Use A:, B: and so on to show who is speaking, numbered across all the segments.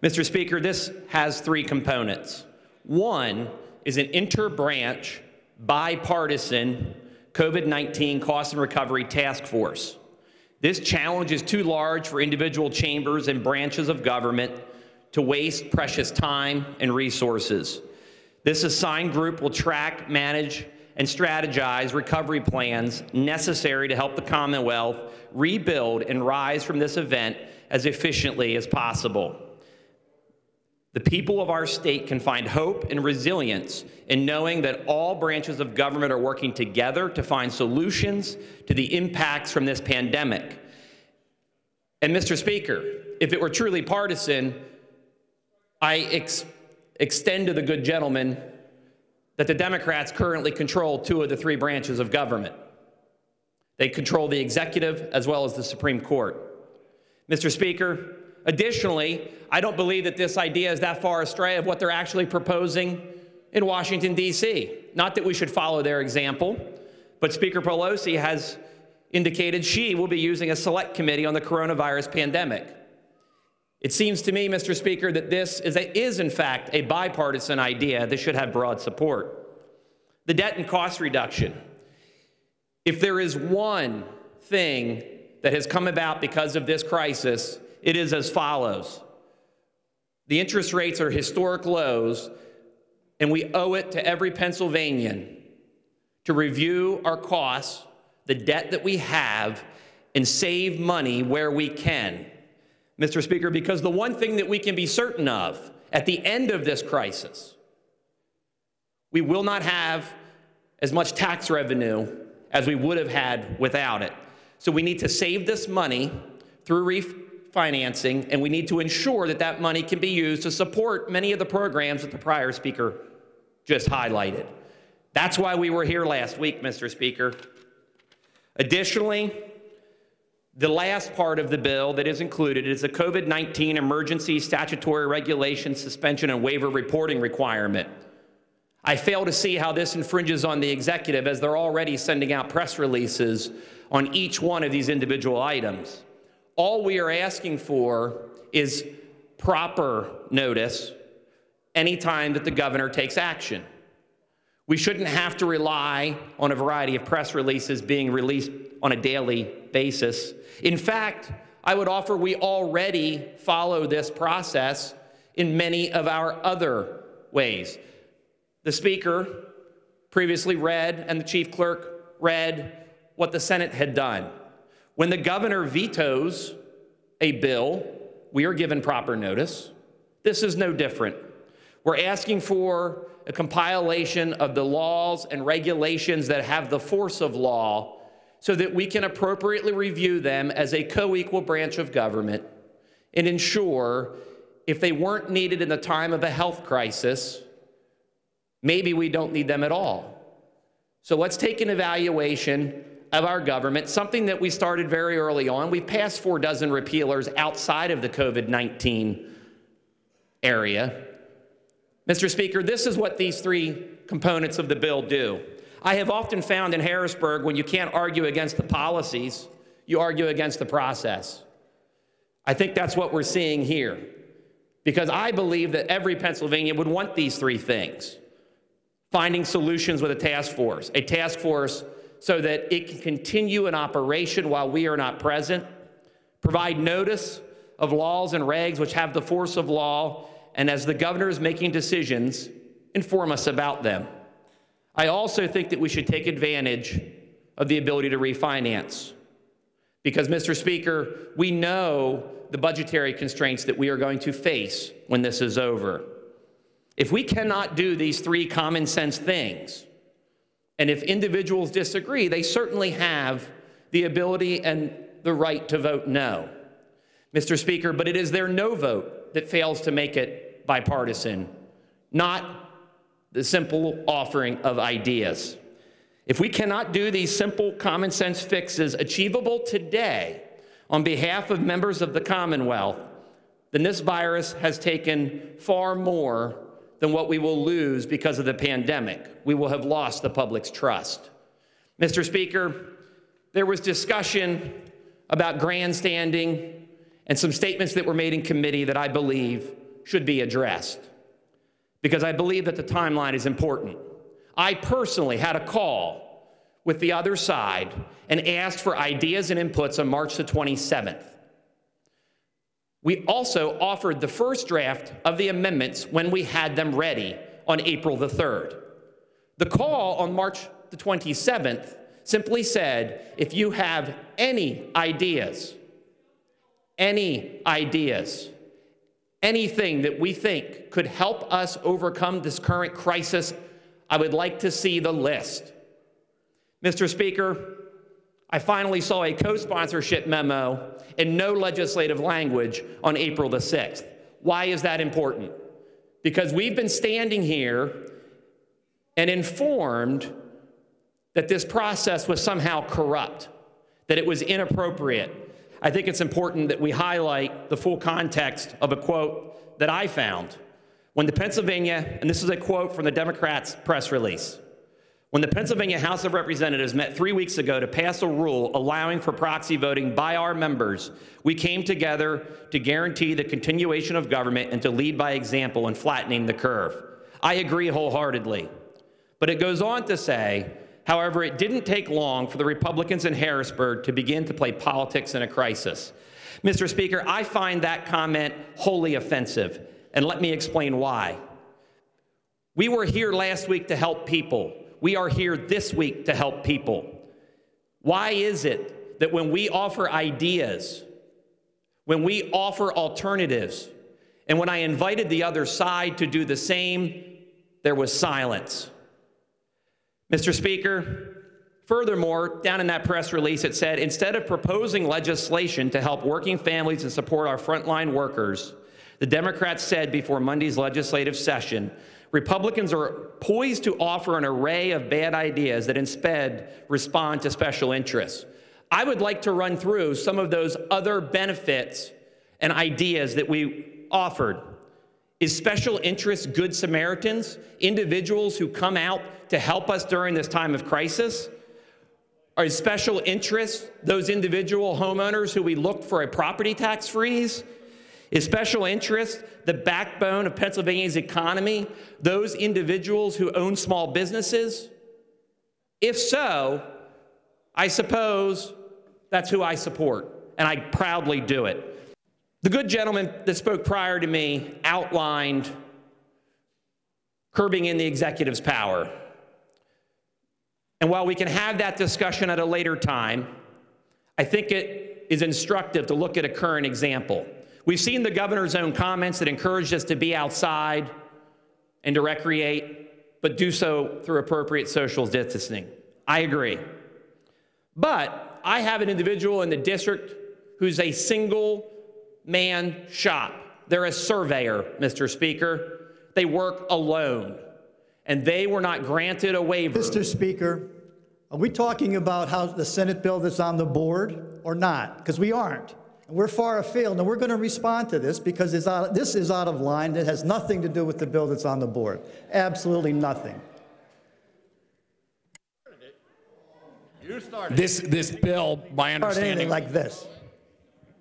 A: Mr. Speaker, this has three components. One is an inter-branch, bipartisan COVID-19 cost and recovery task force. This challenge is too large for individual chambers and branches of government to waste precious time and resources. This assigned group will track, manage, and strategize recovery plans necessary to help the Commonwealth rebuild and rise from this event as efficiently as possible. The people of our state can find hope and resilience in knowing that all branches of government are working together to find solutions to the impacts from this pandemic. And Mr. Speaker, if it were truly partisan, I extend to the good gentleman that the Democrats currently control two of the three branches of government. They control the executive as well as the Supreme Court. Mr. Speaker, additionally, I don't believe that this idea is that far astray of what they're actually proposing in Washington, D.C. Not that we should follow their example, but Speaker Pelosi has indicated she will be using a select committee on the coronavirus pandemic. It seems to me, Mr. Speaker, that this is in fact a bipartisan idea that should have broad support. The debt and cost reduction. If there is one thing that has come about because of this crisis, it is as follows. The interest rates are historic lows, and we owe it to every Pennsylvanian to review our costs, the debt that we have, and save money where we can. Mr. Speaker, because the one thing that we can be certain of at the end of this crisis, we will not have as much tax revenue as we would have had without it. So we need to save this money through refinancing, and we need to ensure that that money can be used to support many of the programs that the prior speaker just highlighted. That's why we were here last week, Mr. Speaker. Additionally, the last part of the bill that is included is a COVID-19 emergency statutory regulation suspension and waiver reporting requirement. I fail to see how this infringes on the executive, as they're already sending out press releases on each one of these individual items. All we are asking for is proper notice anytime that the governor takes action. We shouldn't have to rely on a variety of press releases being released on a daily basis. In fact, I would offer we already follow this process in many of our other ways. The Speaker previously read, and the Chief Clerk read, what the Senate had done. When the governor vetoes a bill, we are given proper notice. This is no different. We're asking for a compilation of the laws and regulations that have the force of law so that we can appropriately review them as a co-equal branch of government and ensure if they weren't needed in the time of a health crisis, maybe we don't need them at all. So let's take an evaluation of our government, something that we started very early on. We've passed 4 dozen repealers outside of the COVID-19 area. Mr. Speaker, this is what these 3 components of the bill do. I have often found in Harrisburg, when you can't argue against the policies, you argue against the process. I think that's what we're seeing here, because I believe that every Pennsylvanian would want these 3 things. Finding solutions with a task force so that it can continue in operation while we are not present, provide notice of laws and regs which have the force of law, and as the governor is making decisions, inform us about them. I also think that we should take advantage of the ability to refinance. Because, Mr. Speaker, we know the budgetary constraints that we are going to face when this is over. If we cannot do these 3 common sense things, and if individuals disagree, they certainly have the ability and the right to vote no. Mr. Speaker, but it is their no vote that fails to make it bipartisan, not the simple offering of ideas. If we cannot do these simple common sense fixes achievable today on behalf of members of the Commonwealth, then this virus has taken far more than what we will lose because of the pandemic. We will have lost the public's trust. Mr. Speaker, there was discussion about grandstanding and some statements that were made in committee that I believe should be addressed, because I believe that the timeline is important. I personally had a call with the other side and asked for ideas and inputs on March the 27th. We also offered the first draft of the amendments when we had them ready on April the 3rd. The call on March the 27th simply said, if you have any ideas, anything that we think could help us overcome this current crisis, I would like to see the list. Mr. Speaker, I finally saw a co-sponsorship memo and no legislative language on April the 6th. Why is that important? Because we've been standing here and informed that this process was somehow corrupt, that it was inappropriate. I think it's important that we highlight the full context of a quote that I found. When the Pennsylvania, and this is a quote from the Democrats' press release, when the Pennsylvania House of Representatives met 3 weeks ago to pass a rule allowing for proxy voting by our members, we came together to guarantee the continuation of government and to lead by example in flattening the curve. I agree wholeheartedly. But it goes on to say, however, it didn't take long for the Republicans in Harrisburg to begin to play politics in a crisis. Mr. Speaker, I find that comment wholly offensive, and let me explain why. We were here last week to help people. We are here this week to help people. Why is it that when we offer ideas, when we offer alternatives, and when I invited the other side to do the same, there was silence? Mr. Speaker, furthermore, down in that press release, it said, instead of proposing legislation to help working families and support our frontline workers, the Democrats said before Monday's legislative session, Republicans are poised to offer an array of bad ideas that instead respond to special interests. I would like to run through some of those other benefits and ideas that we offered. Is special interest Good Samaritans, individuals who come out to help us during this time of crisis? Are special interests those individual homeowners who we looked for a property tax freeze? Is special interest the backbone of Pennsylvania's economy, those individuals who own small businesses? If so, I suppose that's who I support, and I proudly do it. The good gentleman that spoke prior to me outlined curbing in the executive's power. And while we can have that discussion at a later time, I think it is instructive to look at a current example. We've seen the governor's own comments that encouraged us to be outside and to recreate, but do so through appropriate social distancing. I agree. But I have an individual in the district who's a single-man shop. They're a surveyor, Mr. Speaker. They work alone, and they were not granted a waiver.
B: Mr. Speaker, are we talking about how the Senate bill that's on the board or not? Because we aren't. And we're far afield, and we're going to respond to this because this is out of line. It has nothing to do with the bill that's on the board. Absolutely nothing.
C: You started this bill, my understanding,
B: like this.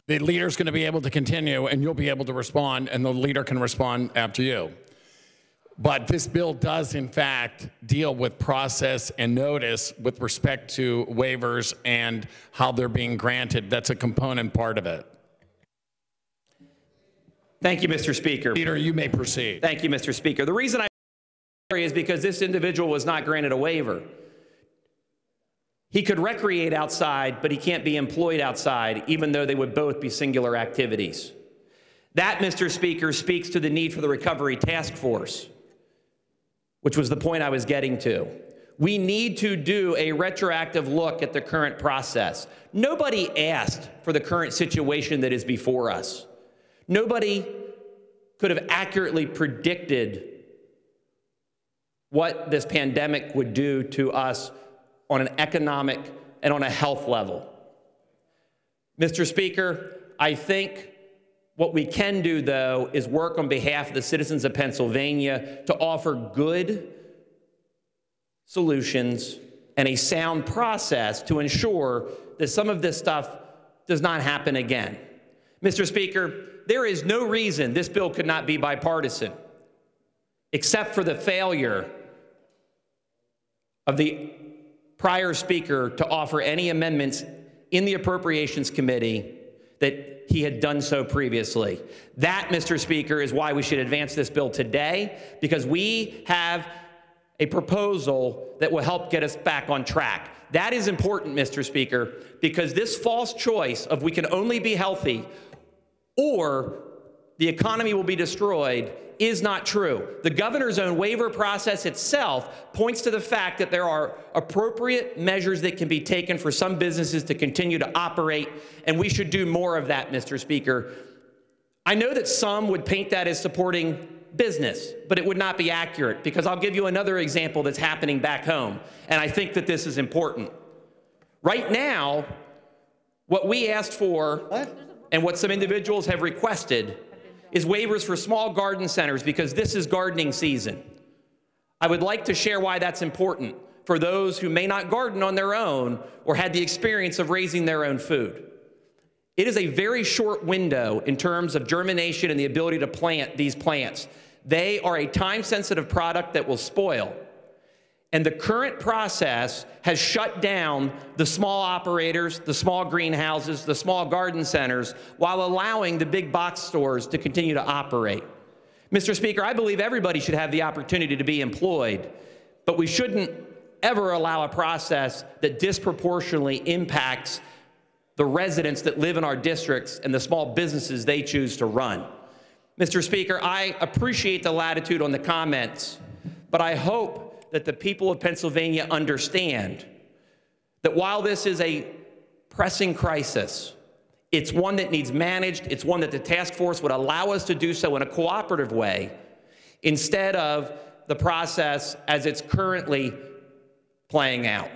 C: The leader's going to be able to continue, and you'll be able to respond, and the leader can respond after you. But this bill does, in fact, deal with process and notice with respect to waivers and how they're being granted. That's a component part of it.
A: Thank you, Mr. Speaker.
C: Leader, you may proceed.
A: Thank you, Mr. Speaker. The reason I is because this individual was not granted a waiver. He could recreate outside, but he can't be employed outside, even though they would both be singular activities. That, Mr. Speaker, speaks to the need for the Recovery Task Force, which was the point I was getting to. We need to do a retroactive look at the current process. Nobody asked for the current situation that is before us. Nobody could have accurately predicted what this pandemic would do to us on an economic and on a health level. Mr. Speaker, I think what we can do, though, is work on behalf of the citizens of Pennsylvania to offer good solutions and a sound process to ensure that some of this stuff does not happen again. Mr. Speaker, there is no reason this bill could not be bipartisan, except for the failure of the prior speaker to offer any amendments in the Appropriations Committee that he had done so previously. That, Mr. Speaker, is why we should advance this bill today, because we have a proposal that will help get us back on track. That is important, Mr. Speaker, because this false choice of we can only be healthy or the economy will be destroyed is not true. The governor's own waiver process itself points to the fact that there are appropriate measures that can be taken for some businesses to continue to operate, and we should do more of that, Mr. Speaker. I know that some would paint that as supporting business, but it would not be accurate, because I'll give you another example that's happening back home, and I think that this is important. Right now, what we asked for and what some individuals have requested is waivers for small garden centers, because this is gardening season. I would like to share why that's important for those who may not garden on their own or had the experience of raising their own food. It is a very short window in terms of germination and the ability to plant these plants. They are a time-sensitive product that will spoil. And the current process has shut down the small operators, the small greenhouses, the small garden centers, while allowing the big box stores to continue to operate. Mr. Speaker, I believe everybody should have the opportunity to be employed, but we shouldn't ever allow a process that disproportionately impacts the residents that live in our districts and the small businesses they choose to run. Mr. Speaker, I appreciate the latitude on the comments, but I hope that the people of Pennsylvania understand that while this is a pressing crisis, it's one that needs managed, it's one that the task force would allow us to do so in a cooperative way, instead of the process as it's currently playing out.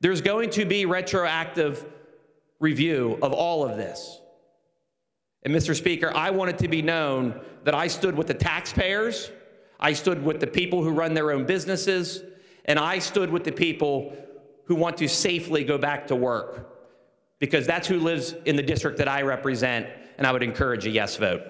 A: There's going to be retroactive review of all of this. And Mr. Speaker, I want it to be known that I stood with the taxpayers, I stood with the people who run their own businesses, and I stood with the people who want to safely go back to work, because that's who lives in the district that I represent, and I would encourage a yes vote.